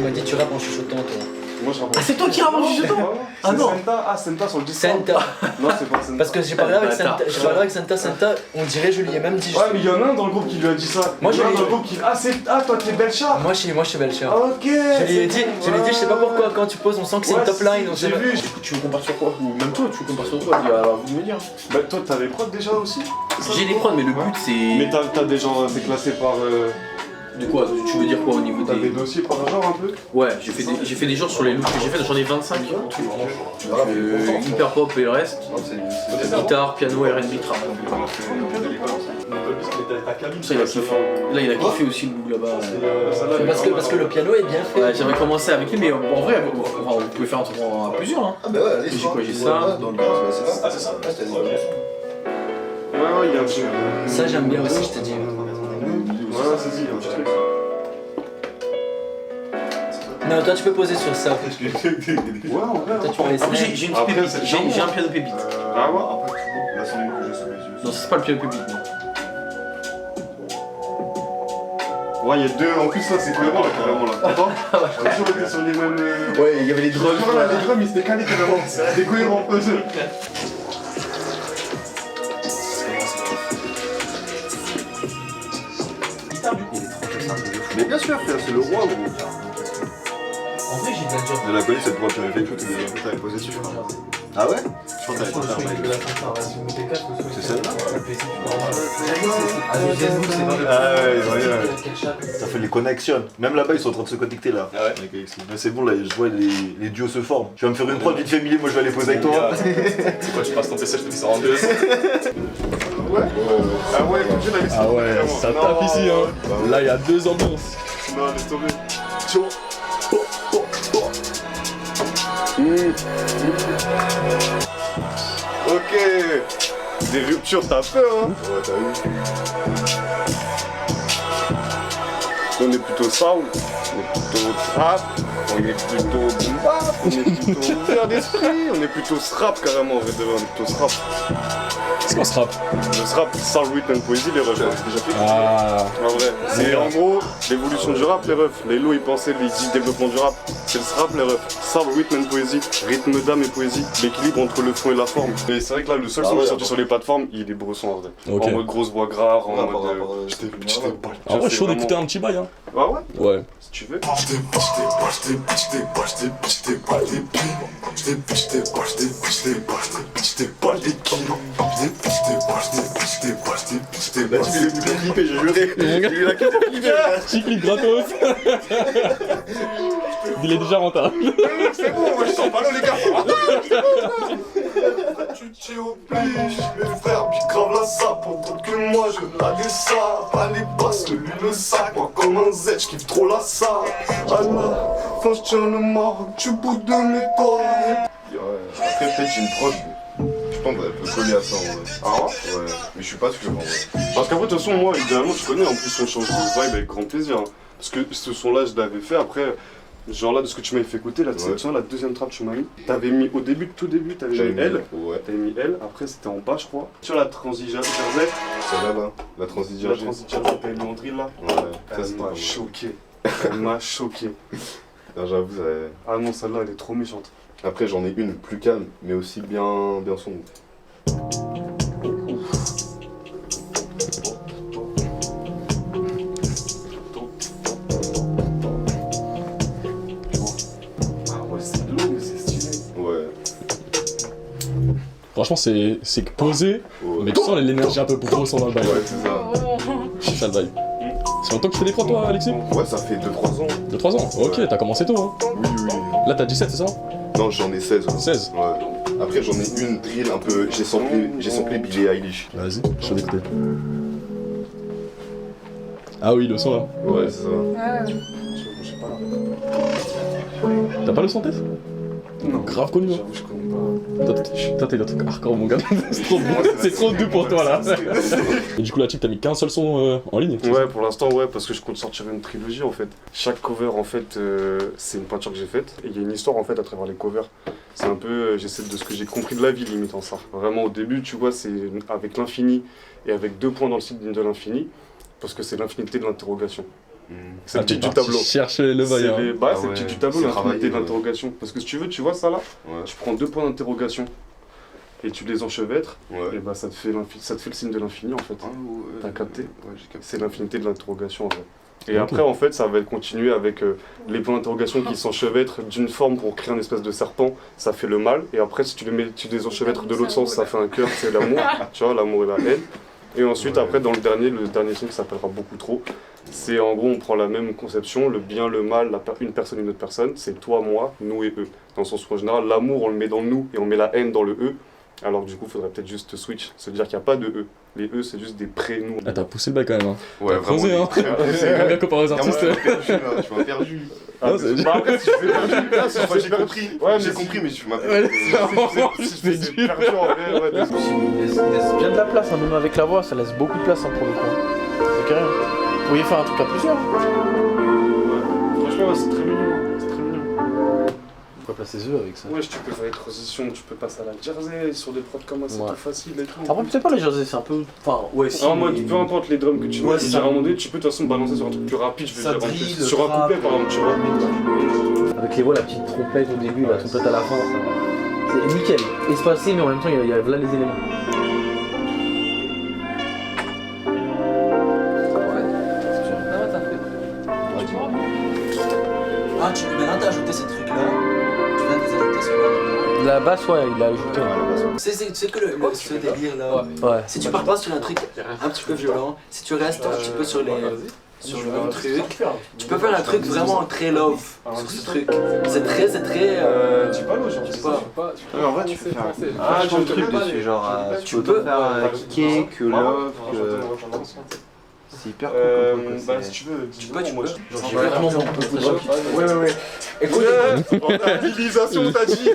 m'a dit tu rappes en chuchotant toi. Moi je rappe. Ah, c'est toi qui rappe en chuchotant? Ah non. Senta sur le Discord. Senta. Non, c'est pas Senta. Parce que j'ai parlé avec Senta, on dirait je lui ai même dit. Ouais, mais il y en a un dans le groupe qui lui a dit ça. Moi, il y en a un j'ai- dans le groupe qui. Ah, toi t'es Belchar. Moi je suis Belcher. Ok. Je lui ai dit, je sais pas pourquoi quand tu poses on sent que c'est une top line. J'ai vu. Tu veux qu'on parte sur quoi? Ou même toi, tu veux qu'on parte sur quoi? Alors, vous me dire. Bah, toi t'avais prods déjà aussi? J'ai des prods, mais le but c'est. Mais t'as des gens, c'est classé par. De quoi? Tu veux dire quoi au niveau T'as des des. dossiers par genre un peu? Ouais, j'ai fait des genres sur les looks que j'ai fait, j'en ai 25. Hyper pop et le reste. Guitare, piano, R&B, trap. Ça, il a kiffé. Là, il a kiffé aussi le bout là-bas. Parce que le piano est bien fait. Ouais, j'avais commencé avec lui, mais en vrai, on pouvait faire un truc à plusieurs. Hein. Ah bah ouais, allez, J'ai quoi? J'ai ça. Ah, c'est ça. Ouais, il y a un truc. Ça j'aime bien aussi, je te dis. Ouais, c'est-y, il y a un petit truc. Non, toi tu peux poser sur ça. Ouais, en vrai. Toi tu pourrais Après, essayer. j'ai une Après, petite c'est pépite. le J'ai un piano pépite. Ah ouais? Là, c'est le que j'ai sous les yeux. Non, c'est pas le piano pépite, non. Ouais, il y a deux. En plus, là, c'est cohérent, là, carrément, là. Attends, on a toujours été sur les mêmes. Ouais, il y avait les drums. Là, les drums, ils étaient calés carrément. C'était cohérent, eux. Mais bien sûr, frère, c'est le roi, gros. En vrai j'ai de la job. De la connais, cette proie, tu avais fait tout, tu t'avais posé dessus, je crois. Ah ouais? Je crois que t'avais fait un bail. C'est celle-là? Ah ouais, ouais. Ça fait les connexions. Même là-bas, ils sont en train de se connecter là. Ah ouais. Avec Alexis. Mais c'est bon, là, je vois les duos se forment. Tu vas me faire une prod vite fait, Milly, moi je vais aller poser avec toi. C'est quoi, tu passes ton PC, je te dis ça en deux. Ouais. Ah ouais, écoute, j'ai la Ah ouais, ça tape ici hein. Là il y a deux ambiances. Non, laisse tomber. Ok. Des ruptures, t'as peur, hein? Ouais, t'as vu. On est plutôt sound, on est plutôt trap, on est plutôt boom bap, on est plutôt ouvert d'esprit, on est plutôt strap carrément, en vrai de vrai, on est plutôt strap. C'est quoi ce rap? Le strap, soul, rhythm and poésie, les refs, j'ai déjà fait. Ah. En vrai, c'est en gros l'évolution du rap, les refs. Les lots ils pensaient les 10 développements du rap, c'est le strap, les refs. Soul, rhythm and poésie, rythme d'âme et poésie, l'équilibre entre le fond et la forme. Et c'est vrai que là, le seul son qui est sorti sur les plateformes, il est brossant en vrai. Ok. En mode grosse voix grave, en Ouais, mode. j'étais En vrai chaud d'écouter un petit bail hein. Ah ouais? Ouais. Si tu veux. Là, tu l'as plus clippé, j'ai juré. J'ai eu la carte pour clipper. Petit clip gratos. Il est déjà rentable. C'est bon, moi je sens pas là, les gars. Tu t'y obliges, mes frères puis grave la sape. Pendant que moi je la dessape. Allez passe que lui le sac. Moi comme un Z, j'kiffe trop la sape. Allah, quand je tiens le Maroc du bout de mes doigts. Après, peut-être j'ai une prod. Je pense qu'elle peut coller à ça en vrai. Ah ouais? Ouais, mais je suis pas sûr en vrai. Parce qu'après, de toute façon, moi, idéalement, je connais, en plus, on change de vibe avec grand plaisir. Hein. Parce que ce son-là, je l'avais fait après. Genre là, de ce que tu m'avais fait écouter, là, tu sais, la deuxième trappe que tu m'as mis, t'avais mis au début, tout début, t'avais mis L. Ouais. T'avais mis L, après c'était en bas, je crois. Sur la transition Jersey, C'est là-bas. La transition. la transition Jersey, t'avais mis en drill là. Ouais, ça Elle c'était pas m'a mal. choqué. Elle m'a choqué. Non, j'avoue, ça... Ah non, celle-là, elle est trop méchante. Après, j'en ai une plus calme, mais aussi bien sombre. Ah ouais, c'est lourd, mais c'est stylé. Ouais. Franchement c'est posé, Ouais. mais tu sens l'énergie un peu grosse dans le bail. Ouais, c'est ça. Je suis fan de vibe. C'est longtemps que tu fais des prods toi Alexis? Ouais, ça fait 2-3 ans. 2-3 ans? Ok, t'as commencé tôt hein. Oui, oui. Là t'as 17 c'est ça? Non, j'en ai 16. 16? Ouais. Après, j'en ai une drill un peu. J'ai samplé Billie Eilish. Vas-y, je suis d'écouter. Ah oui, le son là. Ouais, c'est ça. Je sais pas là. T'as pas le son en tête? Non. Grave connu hein. J'avoue, je connais pas. Toi t'es le truc hardcore mon gars, c'est trop bon, c'est trop doux pour toi là. Et du coup la type t'as mis qu'un seul son en ligne? Ouais, pour l'instant, ouais, parce que je compte sortir une trilogie en fait. Chaque cover, en fait, c'est une peinture que j'ai faite. Et il y a une histoire en fait à travers les covers. C'est un peu, j'essaie de ce que j'ai compris de la vie, limite en ça. Vraiment, au début, tu vois, c'est avec l'infini et avec 2 points dans le site de l'infini, parce que c'est l'infinité de l'interrogation. C'est le Ah, t'es titre du parti tableau. chercher le C'est vaillant. les- Ah c'est le ouais, titre du tableau, c'est l'infinité travaillé, d'interrogation. Parce que si tu veux, tu vois ça là, Ouais. tu prends 2 points d'interrogation et tu les enchevêtres, Ouais. et bah ça te fait le signe de l'infini en fait. Ah, ouais, T'as capté? Ouais, j'ai capté. C'est l'infinité de l'interrogation en vrai. Et Ok. après en fait ça va continuer avec les points d'interrogation qui s'enchevêtrent d'une forme pour créer un espèce de serpent, ça fait le mal. Et après si tu les enchevêtres de l'autre sens, ça fait un cœur, c'est l'amour. Tu vois, l'amour et la haine. Et ensuite après dans le dernier signe qui s'appellera beaucoup trop, c'est en gros on prend la même conception, le bien, le mal, une personne, une autre personne, c'est toi, moi, nous et eux. Dans le sens où en général l'amour on le met dans le nous et on met la haine dans le eux. Alors du coup il faudrait peut-être juste switch, se dire qu'il n'y a pas de eux. Les eux c'est juste des pré-nous. Ah, t'as poussé le bac quand même. Hein. Ouais, T'as creusé, hein. J'aime bien comparer aux artistes. Tu m'as perdu. Ah, c'est- Bah après si je fais perdu, là, si je Enfin, fais j'ai perdu- compris. Ouais, J'ai mais compris, mais tu m'as Ouais, perdu. c'est vraiment si juste je des fais durs. perdu en vrai, ouais, désolé. Il laisse bien de la place, hein, même avec la voix, ça laisse beaucoup de place hein, pour le coup. C'est carré. Vous pourriez faire un truc à plusieurs. Franchement, ouais, c'est très mignon. C'est très mignon. On pourrait placer eux avec ça. Ouais, tu peux faire des transitions, tu peux passer à la jersey sur des prods comme ça, c'est Ouais. tout facile et tout. Après, peut-être pas les jerseys, c'est un peu. Enfin, ouais, si. En mode, peu importe les drums que tu Ouais, mets, ça- à un moment donné, tu peux de toute façon balancer sur un truc plus rapide, je veux Ça dire, en drill, plus. Sur un rap, couplet par exemple, tu vois. Avec les voix, la petite trompette au début, la trompette à la fin. C'est nickel. Espacé, mais en même temps, il y a là les éléments. Ah, maintenant t'as ajouté ces trucs-là. Tu viens de les ajouter sur La basse, ouais, il a ajouté. C'est que ce délire là. Ouais. Si tu pars pas sur un truc un petit peu violent, si tu restes un petit peu sur le même truc, tu peux faire un truc vraiment très love sur ce truc. C'est très. Dis pas l'eau, genre, je sais pas. Ouais, en vrai, tu peux faire Ah, vachement de je trucs peux dessus, genre, tu Tu peux peux. faire kicker, que love, que... C'est hyper cool comme truc, Bah, quoi, si tu veux, peux, tu moi, peux. je- J'ai vraiment beaucoup de gens qui. Ouais. Écoute, mobilisation, t'as dit.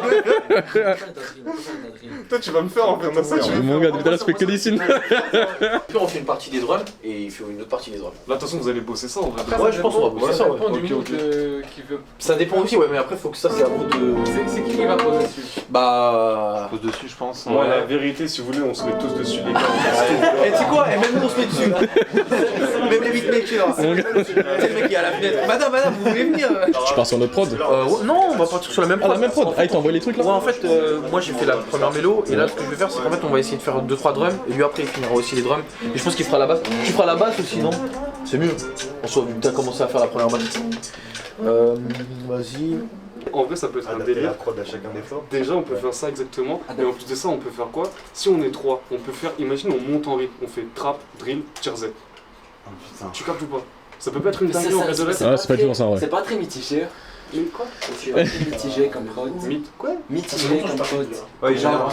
Toi, tu vas me faire en faire ça, tu veux. Mon gars, depuis tout à l'heure, ça fait que des signes. Puis on fait une partie des drums et il fait une autre partie des drums. Là, de toute façon, vous allez bosser ça en vrai. Ouais, je pense qu'on va bosser ça. Ouais. dépend du Ok, minute ok. qui veut. Ça dépend aussi, ouais, mais après, faut que ça, c'est à vous de. C'est qui va poser dessus? Bah. Pose dessus, je pense. Ouais, la vérité, si vous voulez, on se met tous dessus, les gars. Et tu sais quoi? Et même nous, on se met dessus. Même les beatmakers. C'est le mec qui est à la fenêtre. Madame, vous voulez venir? Tu pars sur notre prod. Ouais, non, on va partir sur la même Ah, prod. la même prod. Ah, il t'envoie les trucs là. Ouais, en fait, moi j'ai fait la première mélo et là ce que je vais faire c'est qu'en fait on va essayer de faire 2-3 drums et lui après il finira aussi les drums et je pense qu'il fera la basse. Tu feras la basse aussi, non? C'est mieux. En soit, vu que t'as commencé à faire la première basse. Vas-y. En vrai, ça peut être un délire. prod à chacun des fois. Déjà, on peut faire ça exactement. Et en plus de ça, on peut faire quoi? Si on est 3, on peut faire. Imagine, on monte en rythme. On fait trap, drill, jersey. Oh putain. Tu captes ou pas? Ça peut pas être une C'est dinguerie en ça, vrai de vrai. Ah, c'est pas toujours ça, ouais. C'est pas très mitigé. Mais quoi? C'est pas très mitigé comme prod. Mythe. Quoi? Mitigé comme prod. Ouais, Genre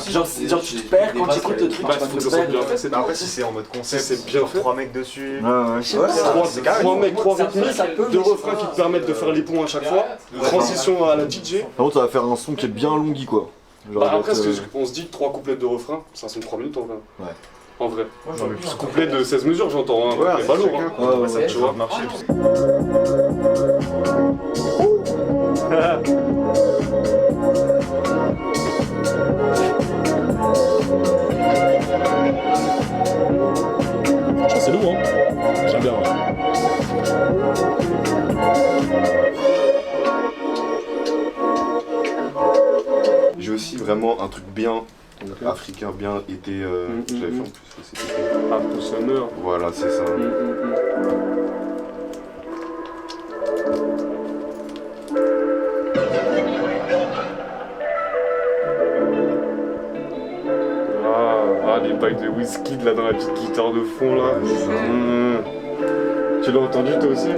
tu te perds quand tu écoutes le truc, Bah, tu vas faut que te ça soit bien perdre. fait, c'est Après, si c'est en mode concept, Si c'est bien fait. 3 mecs dessus. Je sais pas, c'est carré. 3 mecs, 3 Ça rythmiques, peut, ça peut, 2 mais je sais refrains pas. qui te permettent de faire les ponts à chaque fois. Transition à la DJ. Par contre, ça va faire un son qui est bien longui quoi. Genre, Bah, après, d'être, on se dit 3 couplets de refrain, ça son 3 minutes en vrai. Ouais. En vrai. Ce couplet de 16 mesures, j'entends. Hein. Ouais, C'est pas lourd. Hein. Ouais, ouais, ouais. Tu vois. marcher. Ça, c'est lourd, hein. J'aime bien, ouais. J'ai aussi vraiment un truc bien africain, bien été. J'avais fait en plus cet été. Ah, pour Summer. Voilà, c'est ça. Ah, les bails de whisky là dans la petite guitare de fond là. Ouais, c'est ça. Tu l'as entendu toi aussi?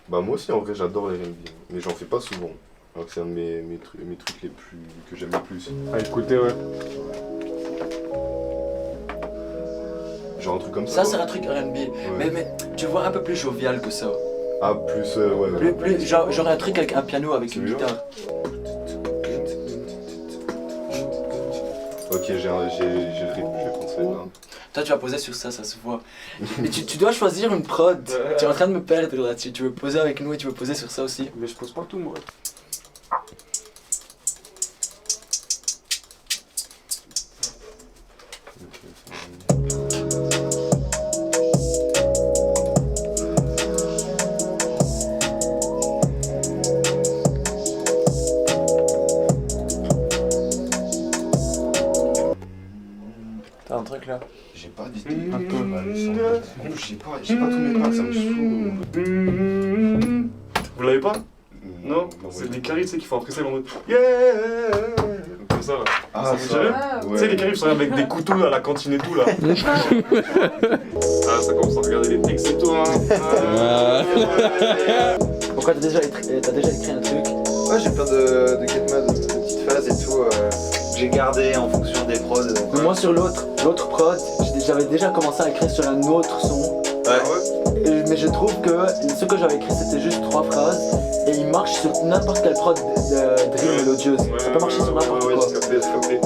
Bah moi aussi en vrai j'adore les R&B, mais j'en fais pas souvent. Alors que c'est un de mes trucs les plus que j'aime le plus. Ah, écoutez, ouais. Genre un truc comme ça. Ça, c'est un truc R&B. Mais tu vois un peu plus jovial que ça. Ah plus ouais. Genre un truc avec un piano avec une Celui-là. guitare. Ok, j'ai le rythme, je vais prendre celle-là. Toi, tu vas poser sur ça, ça se voit. Mais tu dois choisir une prod. Tu es en train de me perdre là-dessus. Tu veux poser avec nous et tu veux poser sur ça aussi. Mais je pose pas tout, moi. T'as un truc là? J'ai pas d'idée. Un peu. J'ai pas tous mes packs, ça me saoule. Vous l'avez pas? Non, c'est des caries, tu sais, qui font un freestyle en mode yeah, comme ça là. Ah, ça vous dirait? Tu sais, les caries sont avec des couteaux à la cantine et tout là. Ah, ça commence à regarder les textes et tout, hein. Pourquoi t'as déjà écrit un truc? Ouais, j'ai plein de get-mad, de petites phases et tout, que j'ai gardé en fonction des prods. Mais moi, sur l'autre prod, j'avais déjà commencé à écrire sur un autre son. Ouais. Mais je trouve que ce que j'avais écrit, c'était juste 3 phrases. Et il marche sur n'importe quelle prod de drill mélodieuse. Ça peut marcher sur n'importe quoi. C'est capté.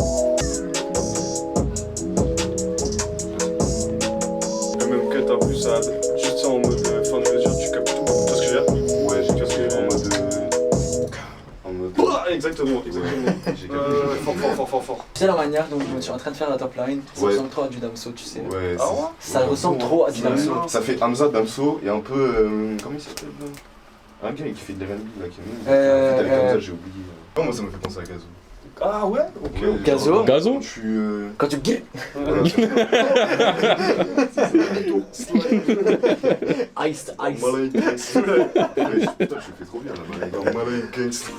Le même cut en plus, ça, juste ça en mode fin de mesure, tu captes tout. Tu vois ce que je veux dire? Ouais, j'ai capté en mode. Exactement. J'ai capté. Fort. Tu sais la manière dont je suis en train de faire la top line, ça Ouais. ressemble trop à du Damso, tu sais. Ouais, Ah ouais? Ça ressemble trop à du Damso. Ça fait Hamza, Damso et un peu. Comment il s'appelle là? Un gars qui fait de l'R&B là, qui est même. Avec Hamza, j'ai oublié. Non, moi ça me fait penser à Gazo. Ah ouais? Ok. Ouais, Gazo? genre, Gazo? Je suis. Quand tu guilles. Ice. Malay Gangsta. Putain, je fais trop bien là, Malay Gangsta.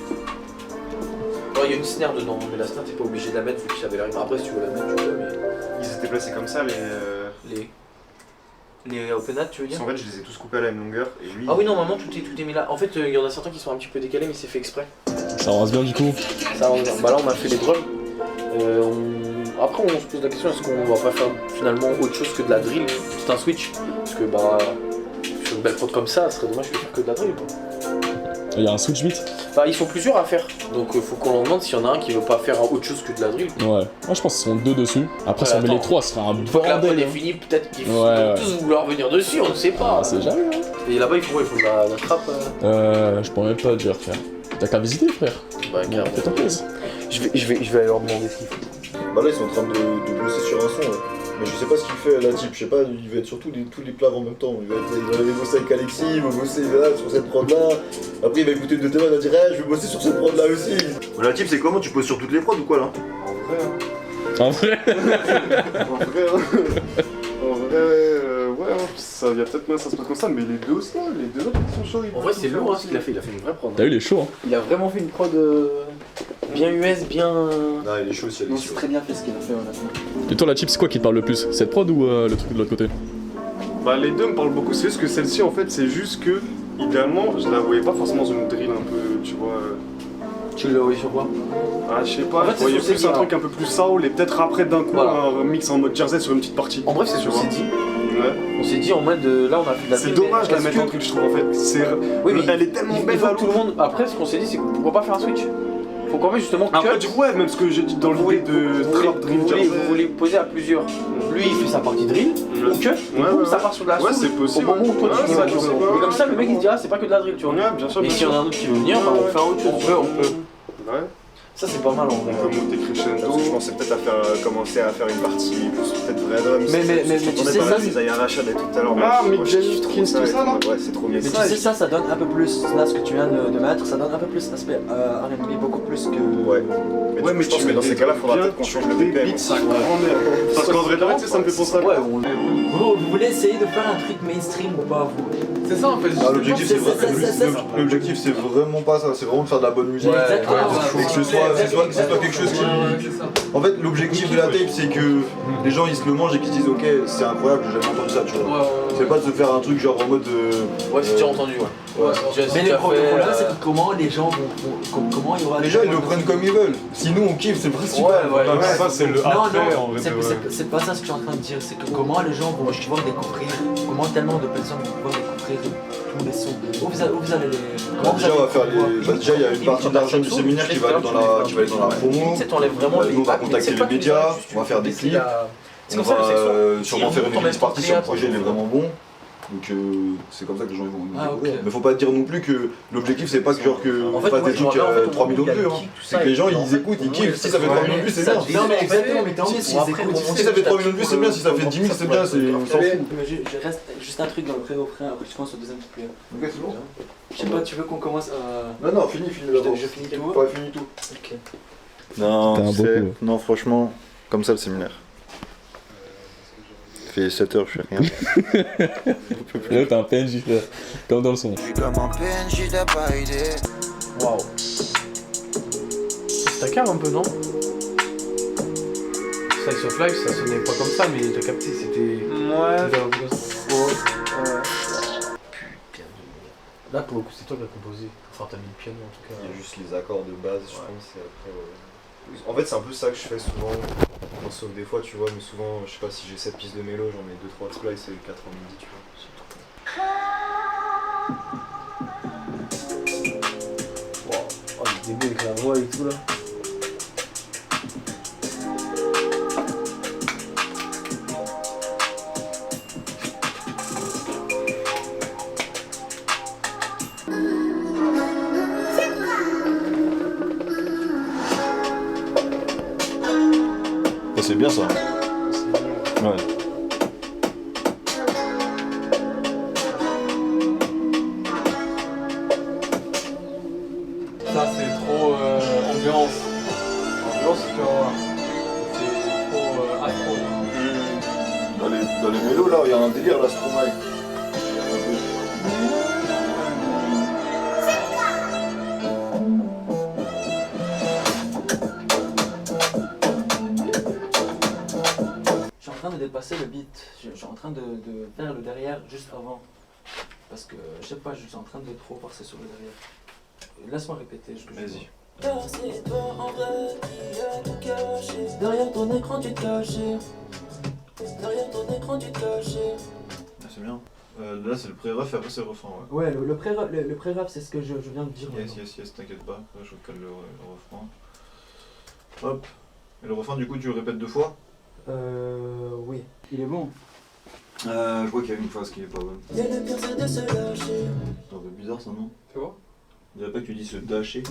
Il y a une snare dedans, mais la snare t'es pas obligé de la mettre vu que ça avait l'air. Après, si tu veux la mettre, tu peux, mais. Ils étaient placés comme ça, Les open hat, tu veux dire? En fait, je les ai tous coupés à la même longueur. Et lui, Ah oui, normalement tout est mis là. En fait, il y en a certains qui sont un petit peu décalés, mais c'est fait exprès. Ça avance bien du coup. Ça, bah là, on a fait les drums. Après, on se pose la question est-ce qu'on va pas faire finalement autre chose que de la drill? C'est un switch. Parce que, bah, sur une belle prod comme ça, ce serait dommage de faire que de la drill, quoi. Il y a un switch beat. Bah, ils sont plusieurs à faire. Donc, faut qu'on leur demande s'il y en a un qui veut pas faire autre chose que de la drill. Ouais. Moi je pense qu'ils sont 2 dessus. Après, si on met les 3, ce serait un Une fois que la prod bordel. est finie, peut-être qu'ils Ouais, vont ouais. tous vouloir venir dessus, on ne sait pas. Ah, c'est jamais. Hein. Et là-bas, il faut de la trappe. Je pourrais même pas te dire, frère. T'as qu'à visiter, frère. Bah, carrément. Fais ta place. Je vais aller leur demander ce qu'ils font. Bah là ils sont en train de bosser sur un son, ouais. Mais je sais pas ce qu'il fait la type, je sais pas, il va être sur tous les plats en même temps. Il va aller bosser avec Alexis, il va bosser là, sur cette prod là. Après il va écouter une de tes mains, il va dire je vais bosser sur cette prod là aussi. La type c'est comment, tu poses sur toutes les prods ou quoi là? En vrai. En vrai, ouais, ça, y a peut-être même ça se passe comme ça, mais les deux aussi, les deux autres ils sont chauds. En vrai, c'est lourd hein, ce qu'il a fait. Il a fait une vraie prod. T'as eu les chauds, hein. Il a vraiment fait une prod bien US, bien. Non il est chaud aussi, il Non, est c'est chaud. très bien fait ce qu'il a fait, honnêtement. Et toi, la chip, c'est quoi qui te parle le plus? Cette prod ou le truc de l'autre côté? Bah les deux me parlent beaucoup, c'est juste que celle-ci en fait c'est juste que idéalement je la voyais pas forcément dans une drill un peu, tu vois. Tu l'as envoyé sur quoi? Ah je sais pas, En fait, je voyais c'est sur plus CD, un truc un peu plus soul et peut-être après d'un coup Voilà. un mix en mode jersey sur une petite partie. En bref, c'est ce qu'on s'est dit. Ouais. On s'est dit en mode là, on a fait de la C'est drill, dommage de la mais mettre en est-ce truc je trouve en fait. C'est... Oui, mais elle est tellement il belle faut à que tout le monde. Après, ce qu'on s'est dit, c'est pourquoi pas faire un switch? Faut qu'on mette justement Après cut. du coup ouais, même ce que j'ai dit dans l'idée de trap drill vous jersey. voulez poser à plusieurs. Lui, il fait sa partie drill, Ouais. ou cut, et Ouais, boum, ouais, ça ouais. part sur de la Ouais, soul c'est possible. au moment où toi Ouais, tu y vas, c'est tu vois. possible, ouais. Et comme ça, le mec il se dira, c'est pas que de la drill, tu vois. Ouais, bien sûr, Et bien s'il y en a sûr. un autre qui veut venir, bah on fait un autre chose. On peut. Ouais. Ça, c'est pas mal en On vrai. peut monter crescendo. Parce que je pensais peut-être à faire, commencer à faire une partie plus peut-être vraie drum. Mais tu sais, ça, c'est Zaya Rachad et tout à l'heure. Ah, mais moi, James je trouve Kins, tout ça, là. Ouais, c'est trop bien. Mais tu sais, ça donne un peu plus, là, ce que tu viens de mettre, ça donne un peu plus l'aspect R&B, beaucoup plus que... Ouais. Ouais, mais je pense que dans ces cas-là, faudra peut-être qu'on change le BPM. beat, ça grand-mère. Parce qu'en vrai, tu sais, ça me fait penser à Ouais, Vous voulez essayer de faire un truc mainstream ou pas, vous? C'est ça en fait. Ah, l'objectif c'est ça. l'objectif c'est vraiment pas ça, c'est vraiment de faire de la bonne musique. Exactement. Et que ce soit quelque chose qui... En fait l'objectif de la tape c'est que les gens ils se le mangent et qu'ils se disent ok c'est incroyable, j'ai jamais entendu ça tu vois. C'est pas de se faire un truc genre en mode... Ouais, c'est déjà entendu, ouais. Mais le problème c'est que comment les gens comment il y aura... Les gens ils le prennent comme ils veulent, si nous on kiffe c'est le principal. Ouais. Ça, c'est le Non, après, en non, vrai. c'est pas ça ce que je suis en train de dire, c'est que comment les gens vont pouvoir découvrir, comment tellement de personnes vont pouvoir découvrir les sons? Où vous allez les... Déjà, on va faire les. Bah, déjà, il y a une partie d'argent du séminaire qui va aller dans la promo. T'enlèves vraiment Nous, on va contacter les médias, on va faire des clips. C'est On comme ça va le sûrement faire une release partie sur le projet, il est vraiment bon. Donc c'est comme ça que les gens vont nous découvrir. Mais faut pas dire non plus que l'objectif c'est pas que genre qu'on fasse des trucs 3 millions de vues. C'est que les gens ils écoutent, ils kiffent. Si ça fait 3 millions de vues c'est bien. Non mais exactement, mais tant mieux s'ils écoutent. Si ça fait 3 millions de vues c'est bien, si ça fait 10 000 c'est bien, on s'en fout. Je reste juste un truc dans le pré-refrain, après je pense au deuxième couplet. Ok c'est bon. Je sais pas, tu veux qu'on commence à... Non, finis d'abord. Je finis tout. Ouais, finis tout. Ok. Non, franchement, comme ça le séminaire. Il fait 7 heures, je fais rien. Là, t'es un PNJ, frère. Comme dans le son. Je suis comme un PNJ, t'as pas idée. Waouh. T'as calme un peu, non? Slice of Life, ça sonnait pas comme ça, mais t'as capté, c'était. Ouais. Là, pour le coup, c'est toi qui as composé. Enfin, t'as mis le piano en tout cas. Il y a juste les accords de base, je pense, et après. En fait, c'est un peu ça que je fais souvent. Bon, sauf des fois, tu vois, mais souvent, je sais pas si j'ai 7 pistes de mélo, j'en mets 2-3 trucs là et c'est 4 en midi, tu vois. Wow. Oh, le début avec la voix et tout là. C'est bien ça. Ouais. Ça c'est trop ambiance. Ambiance, tu vas voir. C'est trop afro. Dans les mélos là, il y a un délire là, Stromae. De dépasser le beat, je suis en train de faire le derrière juste avant parce que je sais pas, je suis en train de trop forcer sur le derrière. Laisse-moi répéter, vas-y. C'est toi en vrai qui a tout caché. Derrière ton écran tu te cachais. Derrière ton écran tu te cachais. Ah, c'est bien. Là c'est le pré-ref et après c'est le refrain. Ouais, le pré-rap c'est ce que je viens de dire. Yes, t'inquiète pas, je cale le refrain. Hop. Et le refrain du coup tu le répètes 2 fois? Oui. Il est bon. Je vois qu'il y a une phrase qui est pas bonne. Et le pire c'est de se lâcher. C'est un peu bizarre ça, non? C'est quoi? Il dirait pas que tu dis se lâcher.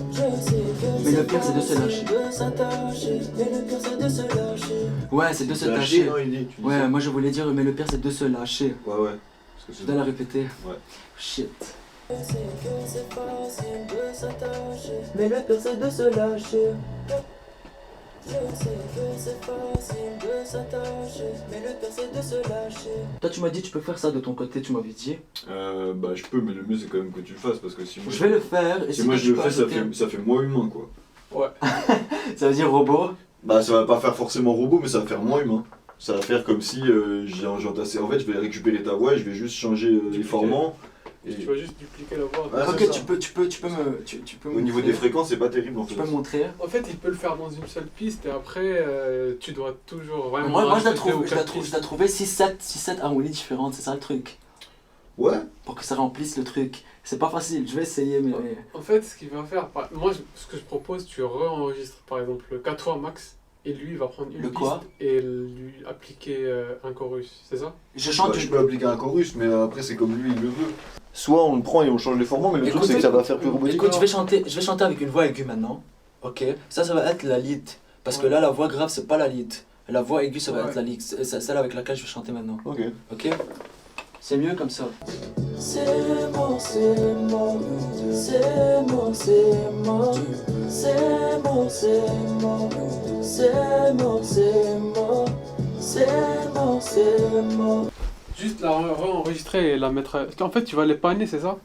Mais le pire c'est de se lâcher. Mais le pire c'est de se lâcher. Ouais, c'est de se lâcher. Non, il dit, tu dis ouais, ça. moi je voulais dire mais le pire c'est de se lâcher. Ouais. Parce que Je dois la répéter. Ouais. Shit. Je sais que c'est facile de s'attacher. Mais le pire c'est de se lâcher. Je sais que c'est facile de s'attacher, mais le pire c'est de se lâcher. Toi tu m'as dit tu peux faire ça de ton côté, tu m'avais dit. Bah je peux, mais le mieux c'est quand même que tu le fasses parce que si moi je vais le faire. Et si moi je le fais, ça fait moins humain quoi. Ouais. Ça veut dire robot? Bah ça va pas faire forcément robot, mais ça va faire moins humain. Ça va faire comme si j'ai entassé. En fait, je vais récupérer ta voix et je vais juste changer les formants. Et tu vas juste dupliquer la voix. Ah, ok, tu peux Au niveau des fréquences, c'est pas terrible en fait. Tu peux me montrer? En fait, il peut le faire dans une seule piste et après, tu dois toujours vraiment. Moi je la trouvais 6-7 harmonies différentes, c'est ça le truc. Ouais. Pour que ça remplisse le truc. C'est pas facile, je vais essayer, mais. En fait, ce qu'il va faire, moi ce que je propose, tu re-enregistres par exemple 4 fois max. Et lui, il va prendre une piste et lui appliquer un chorus, c'est ça? Je chante. Je peux appliquer un chorus, mais après c'est comme lui il le veut. Soit on le prend et on change les formats, mais le truc c'est que ça va faire plus robotique. Écoute, je vais chanter avec une voix aiguë maintenant. Ok. Ça va être la lead. Parce que là, la voix grave, c'est pas la lead. La voix aiguë, ça va être la lead. C'est celle avec laquelle je vais chanter maintenant. Ok. Ok. C'est mieux comme ça. C'est moi. Juste la re-enregistrer et la mettre. En fait, tu vas les panner, c'est ça?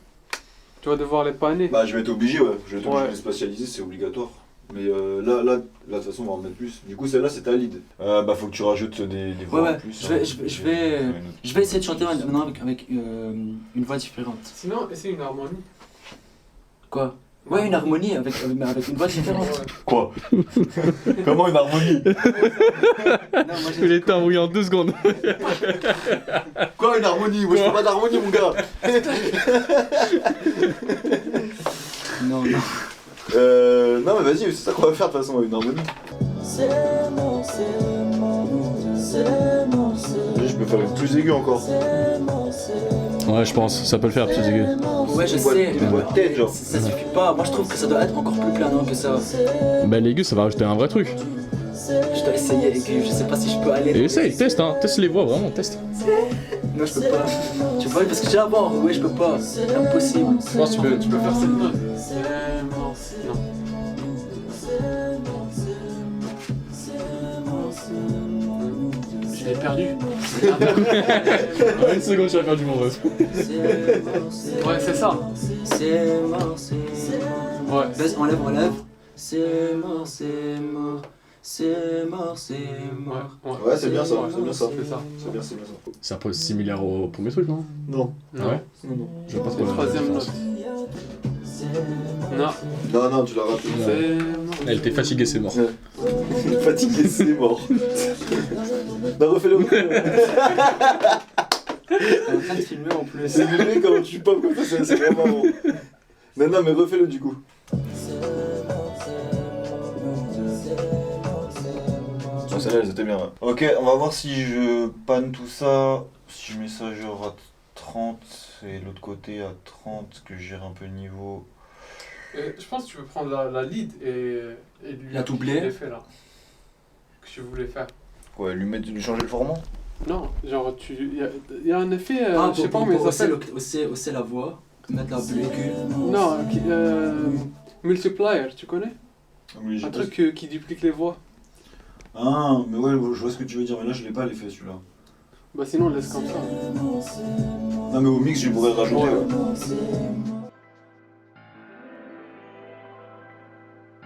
Tu vas devoir les panner. Bah, je vais être obligé, ouais. Je vais être obligé de les spatialiser, c'est obligatoire. Mais là, de toute façon, on va en mettre plus. Du coup, celle-là, c'est ta lead. Bah, faut que tu rajoutes des voix en plus. Je vais essayer de chanter maintenant avec une voix différente. Sinon, essaye une harmonie. Quoi? Ouais, une harmonie mais avec une voix différente. Quoi? Comment une harmonie? Il était embrouillé en 2 secondes. Quoi une harmonie? Moi je fais pas d'harmonie mon gars. Non. Non mais vas-y, c'est ça qu'on va faire de toute façon, une harmonie. Je peux faire une plus aiguë encore. Ouais, je pense, ça peut le faire, plus aigu. Ouais, je sais. Une voix de tête genre. Ça suffit pas. Moi, je trouve que ça doit être encore plus planant que ça. Bah, l'aigu, ça va rajouter un vrai truc. Je dois essayer aigu. Je sais pas si je peux aller. Et essaye, teste, hein. Teste les voix, vraiment, teste. Non, je peux pas. Tu vois, parce que j'ai la voix enrouée, je peux pas. C'est impossible. Je pense que tu peux faire cette note. Non. Je l'ai perdu. En 1 seconde, tu as perdu mon ref. Ouais, c'est ça. C'est mort. Ouais. Vas-y, enlève. C'est mort. Ouais, c'est bien ça, c'est bien ça. C'est ça. C'est bien ça. C'est un peu similaire au premier truc, non? Non. Ouais. Non. Je vois pas trop La la troisième différence. note. Non, tu l'as raté. C'est mort. Elle était fatiguée, c'est mort. Fatigué, c'est mort. Non, refais-le. T'es en train de filmer en plus. C'est mieux quand tu pop comme ça, c'est vraiment marrant. Non, mais refais-le du coup. Oh, celle-là, elles étaient bien. Ouais. Ok, on va voir si je panne tout ça. Si je mets ça genre à 30 et l'autre côté à 30, que je gère un peu le niveau. Et je pense que tu peux prendre la lead et lui La doubler. l'effet là. Que tu voulais faire. Ouais, lui changer le format. Non, genre il y a un effet, Ah, je sais pas comment ça s'appelle. Hausser la voix, mettre la bulle aiguë. Non, multiplier, tu connais? Oui, Un truc qui duplique les voix. Ah, mais ouais, je vois ce que tu veux dire, mais là je l'ai pas l'effet celui-là. Bah sinon laisse comme ça. Non, mais au mix, je pourrais le rajouter. Ouais. Ouais.